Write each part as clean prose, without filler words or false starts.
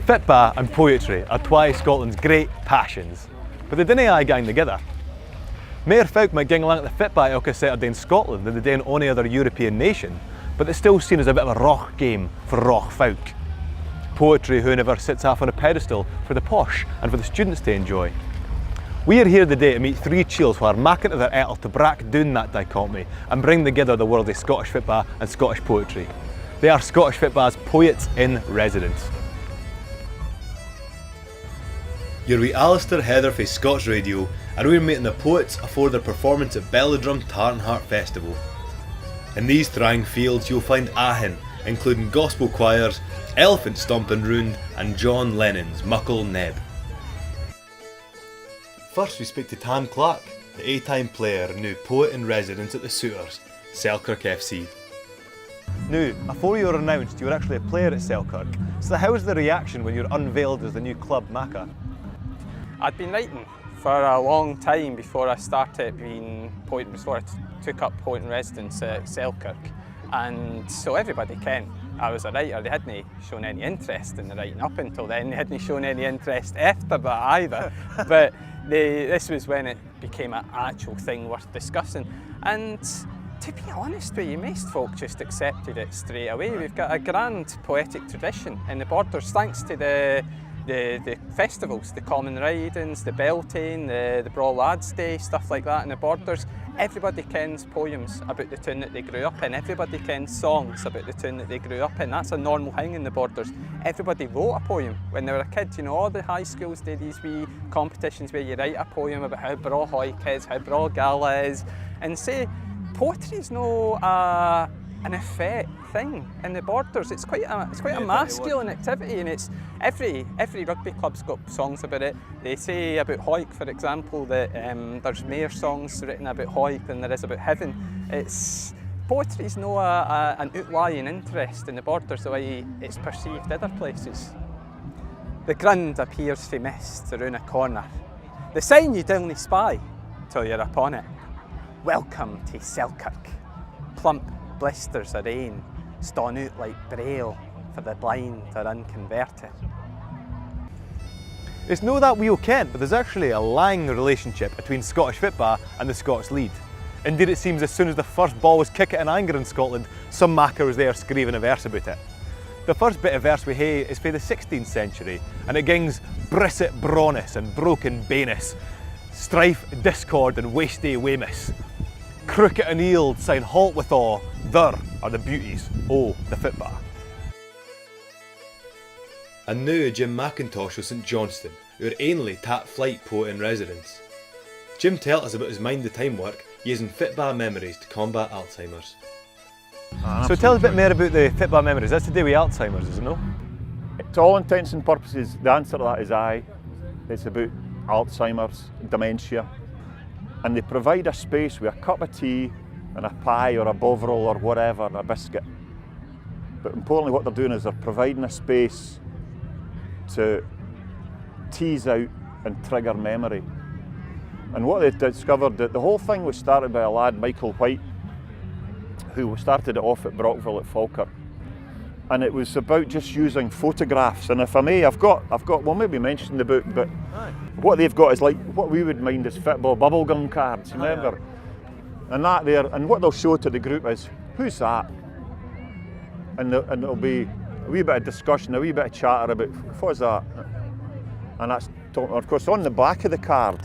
Fitba and poetry are twa Scotland's great passions, but they dinna aye gang together. Mair folk might gang along at the Fitba ilka Saturday in Scotland than they do in any other European nation, but it's still seen as a bit of a roch game for roch folk. Poetry, however, sits off on a pedestal for the posh and for the students to enjoy. We are here today to meet three chiels who are making to their ettle to break down that dichotomy and bring together the world of Scottish Fitba and Scottish poetry. They are Scottish Fitba's poets in residence. You're with Alistair Heather for Scots Radio, and we're meeting the poets afore their performance at Belladrum Tartan Heart Festival. In these throng fields you'll find ahin, including gospel choirs, elephant stomping round and John Lennon's Muckle Neb. First we speak to Tam Clark, the 8-time player and now poet in residence at the Suitors, Selkirk FC. Now, before you were announced, you were actually a player at Selkirk, so how was the reaction when you were unveiled as the new club Macca? I'd been writing for a long time before I started being poet, before I took up poet in residence at Selkirk, and so everybody ken I was a writer. They hadn't shown any interest in the writing up until then. They hadn't shown any interest after that either. But this was when it became an actual thing worth discussing. And to be honest with you, most folk just accepted it straight away. We've got a grand poetic tradition in the Borders, thanks to the festivals, the Common Ridings, the Beltane, the Brawl Lads Day, stuff like that in the Borders. Everybody kens poems about the town that they grew up in. Everybody kens songs about the town that they grew up in. That's a normal thing in the Borders. Everybody wrote a poem when they were a kid. You know, all the high schools did these wee competitions where you write a poem about how braw hoik is, how braw gala is, and say poetry is no an effect thing in the Borders. It's quite a masculine activity, and it's every rugby club's got songs about it. They say about hoik, for example, that there's more songs written about hoik than there is about heaven. Poetry's no an outlying interest in the Borders the way it's perceived other places. The ground appears fae mist around a corner. The sign you'd only spy till you're upon it. Welcome to Selkirk. Plump blisters of rain ston out like braille for the blind or unconverted. It's no that wheel Kent, but there's actually a lang relationship between Scottish Fitba and the Scots Lead. Indeed, it seems as soon as the first ball was kicked in anger in Scotland, some macker was there screaming a verse about it. The first bit of verse we hae is from the 16th century, and it gings brisset brawness and broken banus, strife, discord and wasty wamus. Crooked and Eild sign halt with awe, there are the beauties, oh, the Fitba. And now Jim McIntosh of St Johnstone, our only tap flight poet in residence. Jim tells us about his mind the time work using Fitba memories to combat Alzheimer's. So tell us a bit more about the Fitba memories. That's to do with Alzheimer's, isn't it? To all intents and purposes, the answer to that is aye. It's about Alzheimer's, dementia. And they provide a space with a cup of tea and a pie or a bovril or whatever, a biscuit. But importantly, what they're doing is they're providing a space to tease out and trigger memory. And what they discovered, that the whole thing was started by a lad, Michael White, who started it off at Brockville at Falkirk. And it was about just using photographs. And if I may, I've got well, maybe mention the book, but what they've got is like what we would mind as Fitba bubblegum cards, remember? And that there, and what they'll show to the group is, who's that? And it'll be a wee bit of discussion, a wee bit of chatter about, what's that? And that's, of course, on the back of the card,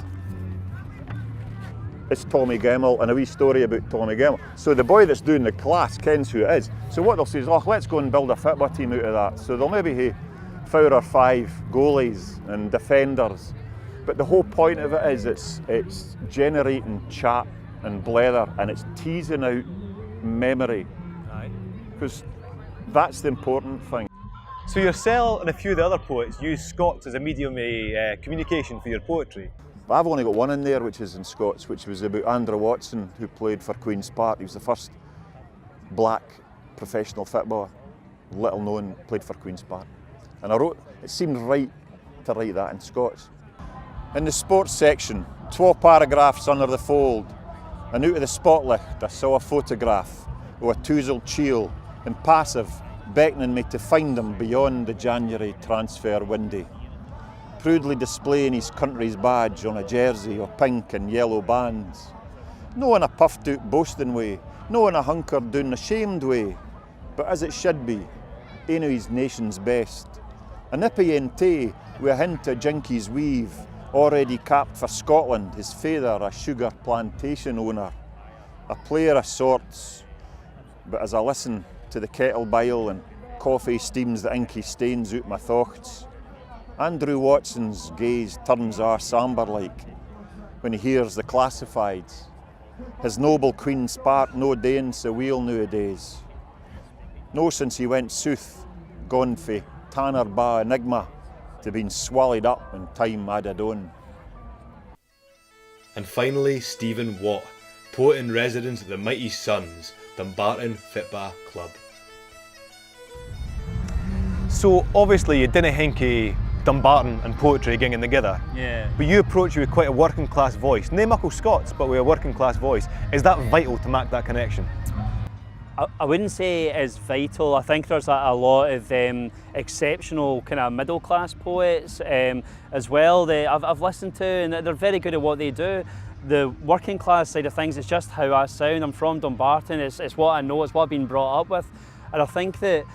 it's Tommy Gemmell and a wee story about Tommy Gemmell. So the boy that's doing the class kens who it is. So what they'll say is, oh, let's go and build a Fitba team out of that. So they'll maybe have 4 or 5 goalies and defenders. But the whole point of it is it's generating chat and blether, and it's teasing out memory. Because that's the important thing. So yourself and a few of the other poets use Scots as a medium of communication for your poetry. But I've only got one in there, which is in Scots, which was about Andrew Watson, who played for Queen's Park. He was the first black professional footballer, little known, played for Queen's Park. And I wrote, it seemed right to write that in Scots. In the sports section, 12 paragraphs under the fold, and out of the spotlight I saw a photograph of a touzled chiel in passive beckoning me to find him beyond the January transfer window, proudly displaying his country's badge on a jersey of pink and yellow bands. No in a puffed out boasting way, no in a hunkered down ashamed way, but as it should be, ain' of his nation's best. A nippy ente with a hint of jinky's weave, already capped for Scotland, his father a sugar plantation owner. A player of sorts, but as I listen to the kettle boil and coffee steams the inky stains out my thoughts, Andrew Watson's gaze turns arse amber-like when he hears the classifieds. His noble queen spark no dain so weel nowadays. No since he went south, gone fae Tanner Ba Enigma to being swallowed up when time added on. And finally, Stephen Watt, poet in residence at the Mighty Sons, Dumbarton Fitba Club. So obviously you didn't think Dumbarton and poetry ginging together. Yeah. But you approach it with quite a working class voice. Nae muckle Scots, but with a working class voice. Is that vital to make that connection? I wouldn't say it's vital. I think there's a lot of exceptional kind of middle class poets as well that I've listened to, and they're very good at what they do. The working class side of things is just how I sound. I'm from Dumbarton, it's what I know, it's what I've been brought up with. And I think that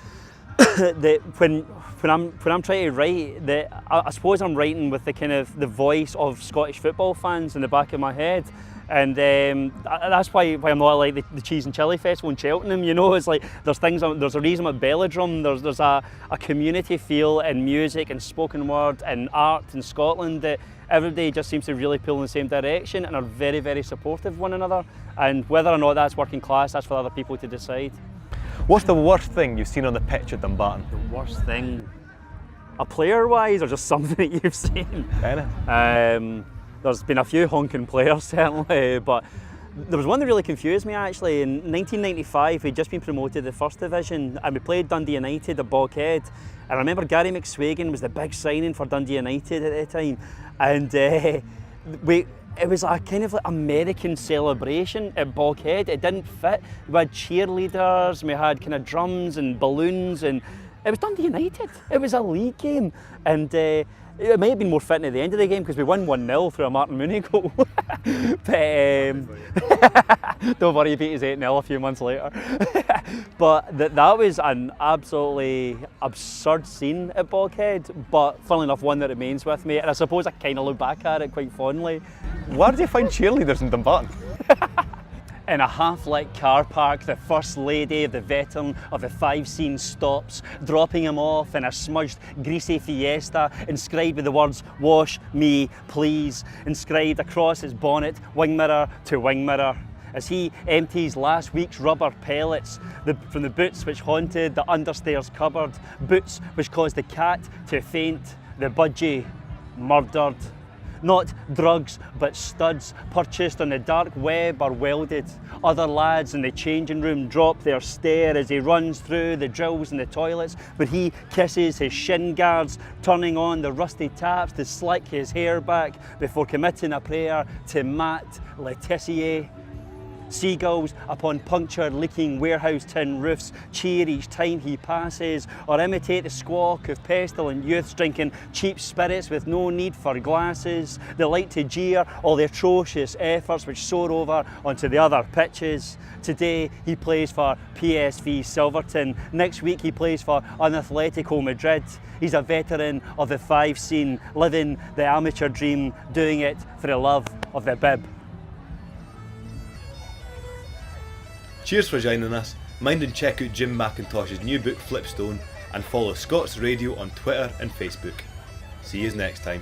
that when I'm trying to write, that I suppose I'm writing with the kind of the voice of Scottish football fans in the back of my head. And that's why I'm not like the Cheese and Chili Festival in Cheltenham, you know. It's like there's a reason I'm at Belladrum. There's a community feel in music and spoken word and art in Scotland that everybody just seems to really pull in the same direction and are very, very supportive of one another. And whether or not that's working class, that's for other people to decide. What's the worst thing you've seen on the pitch at Dumbarton? The worst thing, a player-wise, or just something that you've seen? There's been a few honking players certainly, but there was one that really confused me actually. In 1995 we'd just been promoted to the First Division and we played Dundee United at Gaed. And I remember Gary McSwagan was the big signing for Dundee United at the time, and it was a kind of like American celebration at Gaed. It didn't fit. We had cheerleaders, we had kind of drums and balloons, and it was Dundee United. It was a league game, and it might have been more fitting at the end of the game because we won 1-0 through a Martin Mooney goal. But don't worry, he beat us 8-0 a few months later. But that was an absolutely absurd scene at Gaed, but funnily enough one that remains with me, and I suppose I kind of look back at it quite fondly. Where do you find cheerleaders in Dumbarton? In a half-lit car park, the First Lady of the veteran of the 5 scene stops, dropping him off in a smudged, greasy Fiesta, inscribed with the words, "Wash me, please," inscribed across his bonnet, wing mirror to wing mirror, as he empties last week's rubber pellets from the boots which haunted the understairs cupboard, boots which caused the cat to faint, the budgie murdered. Not drugs, but studs purchased on the dark web are welded. Other lads in the changing room drop their stare as he runs through the drills in the toilets, but he kisses his shin guards, turning on the rusty taps to slick his hair back before committing a prayer to Matt Letitia. Seagulls upon punctured, leaking warehouse tin roofs cheer each time he passes, or imitate the squawk of pestilent youths drinking cheap spirits with no need for glasses. They like to jeer all the atrocious efforts which soar over onto the other pitches. Today he plays for PSV Silverton. Next week he plays for Atletico Madrid. He's a veteran of the 5 scene, living the amateur dream, doing it for the love of the bib. Cheers for joining us. Mind and check out Jim McIntosh's new book Flipstone, and follow Scots Radio on Twitter and Facebook. See yous next time.